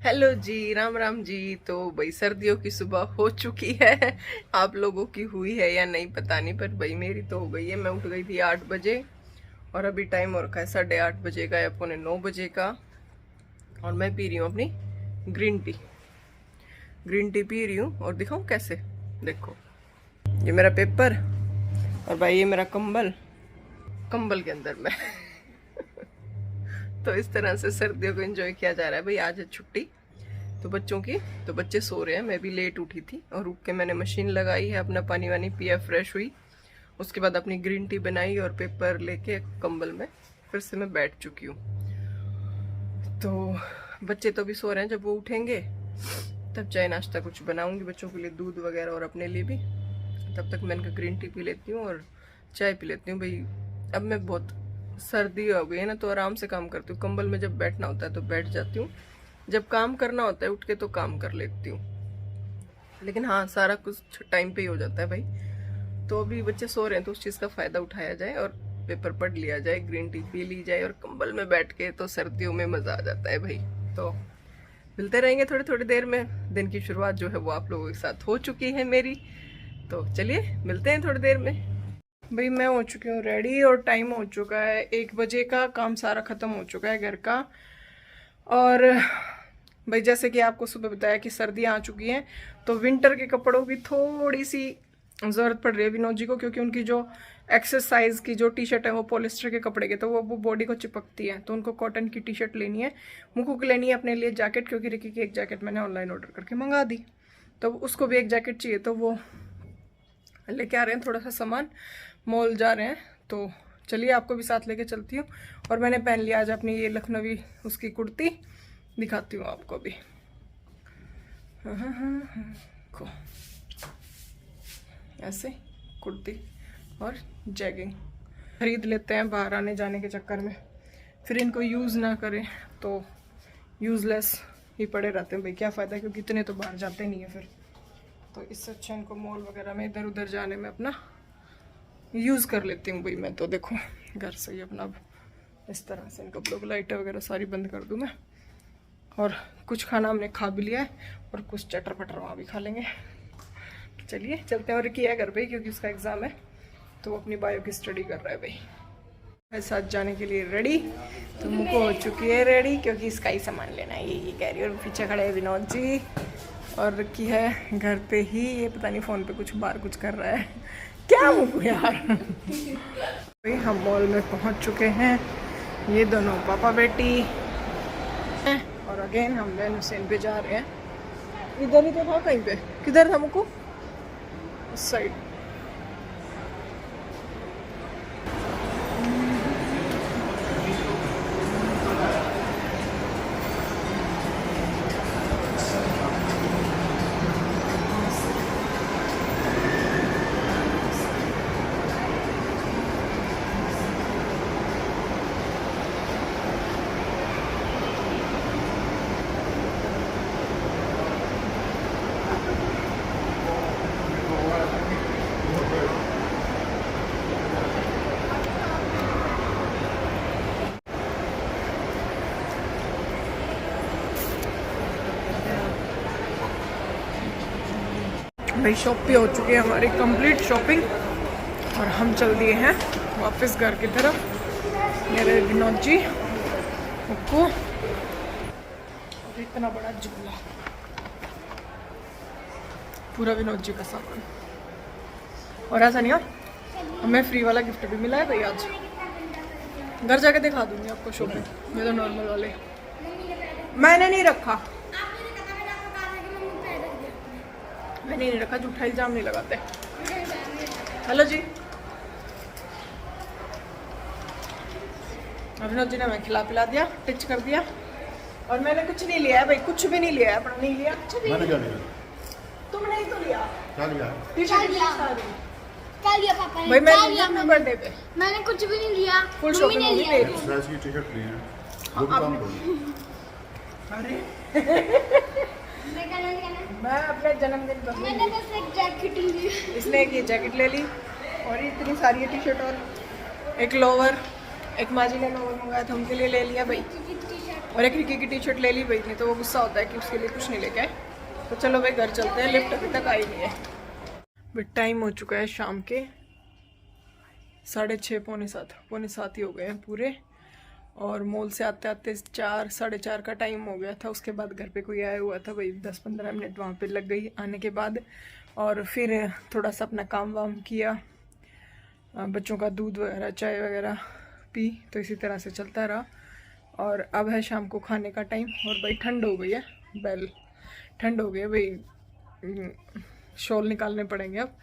Hello जी, राम राम जी। तो भाई सर्दियों की सुबह हो चुकी है। आप लोगों की हुई है या नहीं पता नहीं, पर भाई मेरी तो हो गई है। मैं उठ गई थी 8 बजे और अभी टाइम हो रखा है 8:30 बजे का या 8:45 का। और मैं पी रही हूँ अपनी green tea. Green tea P रही हूँ और दिखाऊँ कैसे। देखो, ये मेरा पेपर और भाई ये मेरा कंबल। कंबल के अंदर मैं तो इस तरह से सर्दियों को एंजॉय किया जा रहा है। भाई आज है छुट्टी तो बच्चों की, तो बच्चे सो रहे हैं। मैं भी लेट उठी थी और उठ के मैंने मशीन लगाई है, अपना पानी वानी पिया, फ्रेश हुई। उसके बाद अपनी ग्रीन टी बनाई और पेपर लेके कंबल में फिर से मैं बैठ चुकी हूँ। तो बच्चे तो अभी सो रहे हैं, जब वो उठेंगे तब चाय नाश्ता कुछ बनाऊंगी बच्चों के लिए, दूध वगैरह और अपने लिए भी। तब तक मैं इनका ग्रीन टी पी लेती हूँ और चाय पी लेती हूँ। भाई अब मैं बहुत सर्दी हो गई है ना, तो आराम से काम करती हूँ। कंबल में जब बैठना होता है तो बैठ जाती हूँ, जब काम करना होता है उठ के तो काम कर लेती हूँ। लेकिन हाँ, सारा कुछ टाइम पे ही हो जाता है भाई। तो अभी बच्चे सो रहे हैं तो उस चीज़ का फ़ायदा उठाया जाए और पेपर पढ़ लिया जाए, ग्रीन टी पी ली जाए और कंबल में बैठ के, तो सर्दियों में मज़ा आ जाता है भाई। तो मिलते रहेंगे थोड़ी थोड़ी देर में। दिन की शुरुआत जो है वो आप लोगों के साथ हो चुकी है मेरी। तो चलिए मिलते हैं थोड़ी देर में। भाई मैं हो चुकी हूँ रेडी और टाइम हो चुका है 1 बजे का। काम सारा ख़त्म हो चुका है घर का। और भाई जैसे कि आपको सुबह बताया कि सर्दियाँ आ चुकी हैं, तो विंटर के कपड़ों की थोड़ी सी ज़रूरत पड़ रही है विनोद जी को, क्योंकि उनकी जो एक्सरसाइज की जो टी शर्ट है वो पॉलिस्टर के कपड़े के, तो वो बॉडी को चिपकती है। तो उनको कॉटन की टी शर्ट लेनी है। मुकू को लेनी है अपने लिए जैकेट, क्योंकि रिकी की एक जैकेट मैंने ऑनलाइन ऑर्डर करके मंगा दी, तो उसको भी एक जैकेट चाहिए। तो वो लेके आ रहे हैं थोड़ा सा सामान, मॉल जा रहे हैं। तो चलिए आपको भी साथ लेके चलती हूँ। और मैंने पहन लिया आज अपनी ये लखनवी उसकी कुर्ती, दिखाती हूँ आपको भी। को ऐसे कुर्ती और जैगिंग खरीद लेते हैं बाहर आने जाने के चक्कर में, फिर इनको यूज़ ना करें तो यूज़लेस ही पड़े रहते हैं भाई। क्या फ़ायदा, क्योंकि इतने तो बाहर जाते नहीं है फिर। तो इससे अच्छा इनको मॉल वगैरह में इधर उधर जाने में अपना यूज़ कर लेती हूँ भाई। मैं तो देखो घर से ही अपना इस तरह से इनको ब्लॉक लाइटें वगैरह सारी बंद कर दूँ मैं। और कुछ खाना हमने खा भी लिया है और कुछ चटर पटर वहाँ भी खा लेंगे। तो चलिए चलते हैं। और किया है घर पे, क्योंकि उसका एग्ज़ाम है तो वो अपनी बायो की स्टडी कर रहा है भाई। मेरे साथ जाने के लिए रेडी, तो मुझको हो चुकी है रेडी, क्योंकि इसका ही सामान लेना है। ये कह रही है। और पीछे खड़े हैं विनोद जी और रखी है घर पे ही। ये पता नहीं फ़ोन पे कुछ बार कुछ कर रहा है क्या मुझको यार। भाई हम मॉल में पहुंच चुके हैं, ये दोनों पापा बेटी हैं। और अगेन हम वैन हुसैन पे जा रहे हैं। इधर ही तो था, कहीं पे किधर था मुझको, उस साइड। भाई शॉप पे हो चुकी है हमारी कंप्लीट शॉपिंग और हम चल दिए हैं वापस घर की तरफ। मेरे विनोद जी को इतना बड़ा झूला, पूरा विनोद जी का सामान। और ऐसा नहीं हो, हमें फ्री वाला गिफ्ट भी मिला है भाई आज। घर जाके दिखा दूंगी आपको शॉपिंग। ये तो नॉर्मल वाले मैंने नहीं रखा, मैंने नहीं रखा, झूठा इल्जाम नहीं लगाते। हेलो जी, अभिनव जी ने मैं खिला पिला दिया, टिच कर दिया। और मैंने कुछ नहीं लिया है भाई, कुछ भी नहीं लिया है, अपना नहीं लिया। मैंने क्या लिया? तुमने ही तो लिया। क्या लिया? टी-शर्ट लिया सारी। क्या लिया पापा ने? भाई मैं क्या लिया लिया अपने बर्थडे पे। मैंने कुछ भी नहीं लिया। फुल मम्मी शॉपिंग ने होगी लिया। मेरी। एक्सप्रेस की टिकट ली है। वो भी हाँ, काम करो। अरे मैं अपने जन्मदिन पर मैंने बस एक जैकेट ली। इसने एक ये जैकेट ले ली और ये इतनी सारी टी शर्ट और एक लोवर, एक माजी ने लोवर मंगाया था उनके लिए ले लिया भाई। टी-शर्ट और एक रिकी की टी शर्ट ले ली भाई, नहीं तो वो गुस्सा होता है कि उसके लिए कुछ नहीं लेके आए। तो चलो भाई घर चलते हैं, लिफ्ट अभी तक आई नहीं है। बट टाइम हो चुका है शाम के 6:30 पौने 7 ही हो गए हैं पूरे। और मॉल से आते आते 4 साढ़े 4 का टाइम हो गया था। उसके बाद घर पे कोई आया हुआ था भाई, 10-15 मिनट वहाँ पे लग गई आने के बाद। और फिर थोड़ा सा अपना काम वाम किया, बच्चों का दूध वगैरह चाय वगैरह पी, तो इसी तरह से चलता रहा। और अब है शाम को खाने का टाइम। और भाई ठंड हो गई है, ठंड हो गई है भाई, शॉल निकालने पड़ेंगे अब,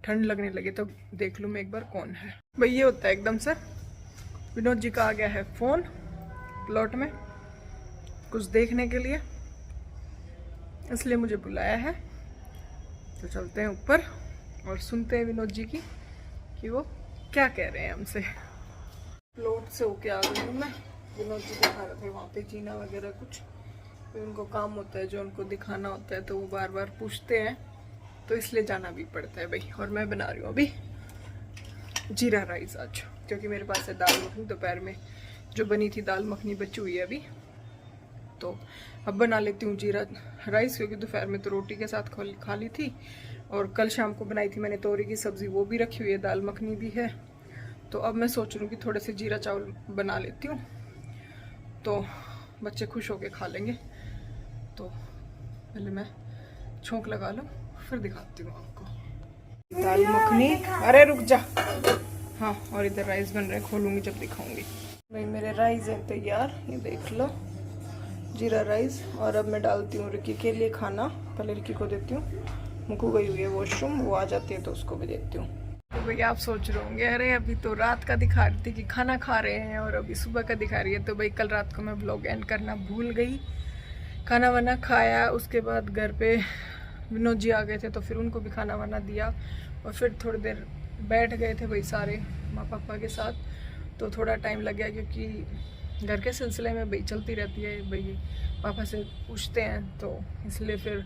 ठंड लगने लगी। तो देख लूँ मैं एक बार कौन है भाई। ये होता है एकदम से, विनोद जी का आ गया है फ़ोन प्लॉट में कुछ देखने के लिए, इसलिए मुझे बुलाया है। तो चलते हैं ऊपर और सुनते हैं विनोद जी की कि वो क्या कह रहे हैं हमसे। प्लॉट से होके आ गई हूँ मैं, विनोद जी दिखा रहे थे वहाँ पे जीना वगैरह कुछ, फिर उनको काम होता है जो उनको दिखाना होता है, तो वो बार बार पूछते हैं, तो इसलिए जाना भी पड़ता है भाई। और मैं बना रही हूँ अभी जीरा राइस आज, क्योंकि मेरे पास है दाल मखनी, दोपहर में जो बनी थी दाल मखनी बची हुई है अभी, तो अब बना लेती हूँ जीरा राइस, क्योंकि दोपहर में तो रोटी के साथ खा ली थी। और कल शाम को बनाई थी मैंने तोरी की सब्ज़ी, वो भी रखी हुई है, दाल मखनी भी है। तो अब मैं सोच रही हूँ कि थोड़े से जीरा चावल बना लेती हूँ, तो बच्चे खुश होके खा लेंगे। तो पहले मैं छोंक लगा लूँ, फिर दिखाती हूँ आपको दाल मखनी। अरे रुक जा, हाँ, और इधर राइस बन रहे हैं, खोलूँगी जब दिखाऊंगी। भाई मेरे राइस है तैयार, ये देख लो जीरा राइस। और अब मैं डालती हूँ रिकी के लिए खाना, पहले रिकी को देती हूँ, मुकू गई हुई है वॉशरूम, वो आ जाती है तो उसको भी देती हूँ। तो भाई आप सोच रहे होंगे अरे अभी तो रात का दिखा रही थी कि खाना खा रहे हैं और अभी सुबह का दिखा रही है। तो भाई कल रात को मैं व्लॉग एंड करना भूल गई, खाना वाना खाया, उसके बाद घर पे विनोद जी आ गए थे तो फिर उनको भी खाना वाना दिया, और फिर थोड़ी देर बैठ गए थे भाई सारे माँ पापा के साथ। तो थोड़ा टाइम लग गया, क्योंकि घर के सिलसिले में भाई चलती रहती है, भाई पापा से पूछते हैं, तो इसलिए फिर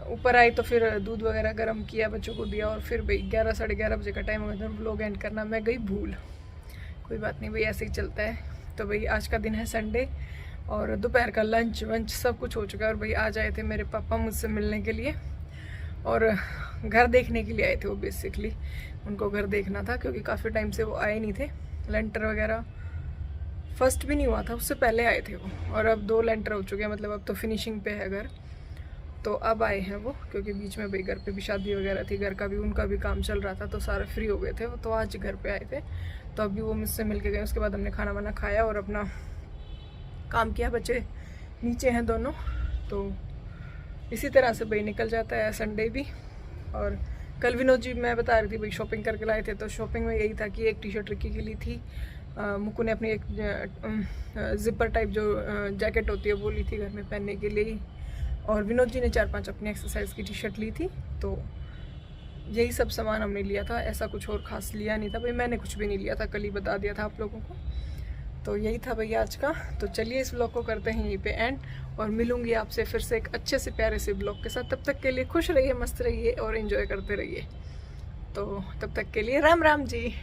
ऊपर आई तो फिर दूध वगैरह गर्म किया, बच्चों को दिया, और फिर भाई 11 साढ़े 11 बजे का टाइम हो गया था। व्लॉग एंड करना मैं गई भूल, कोई बात नहीं भाई, ऐसे ही चलता है। तो भाई आज का दिन है संडे, और दोपहर का लंच वंच सब कुछ हो चुका है। और भाई आज आए थे मेरे पापा मुझसे मिलने के लिए, और घर देखने के लिए आए थे वो, बेसिकली उनको घर देखना था, क्योंकि काफ़ी टाइम से वो आए नहीं थे। लेंटर वगैरह फर्स्ट भी नहीं हुआ था, उससे पहले आए थे वो, और अब 2 लेंटर हो चुके हैं, मतलब अब तो फिनिशिंग पे है घर। तो अब आए हैं वो, क्योंकि बीच में भाई घर पे भी शादी वगैरह थी, घर का भी उनका भी काम चल रहा था, तो सारे फ्री हो गए थे वो, तो आज घर पे आए थे। तो अभी वो मुझसे मिल के गए, उसके बाद हमने खाना वाना खाया और अपना काम किया। बच्चे नीचे हैं दोनों, तो इसी तरह से भाई निकल जाता है संडे भी। और कल विनोद जी मैं बता रही थी भाई शॉपिंग करके लाए थे, तो शॉपिंग में यही था कि एक टी शर्ट रिकी के लिए थी, मुक्कू ने अपनी एक जिपर टाइप जो जैकेट होती है वो ली थी घर में पहनने के लिए, और विनोद जी ने 4-5 अपनी एक्सरसाइज की टी शर्ट ली थी। तो यही सब सामान हमने लिया था, ऐसा कुछ और ख़ास लिया नहीं था भाई, मैंने कुछ भी नहीं लिया था, कल ही बता दिया था आप लोगों को। तो यही था भैया आज का। तो चलिए इस ब्लॉग को करते हैं यहीं पे एंड, और मिलूंगी आपसे फिर से एक अच्छे से प्यारे से ब्लॉग के साथ। तब तक के लिए खुश रहिए, मस्त रहिए और एंजॉय करते रहिए। तो तब तक के लिए राम राम जी।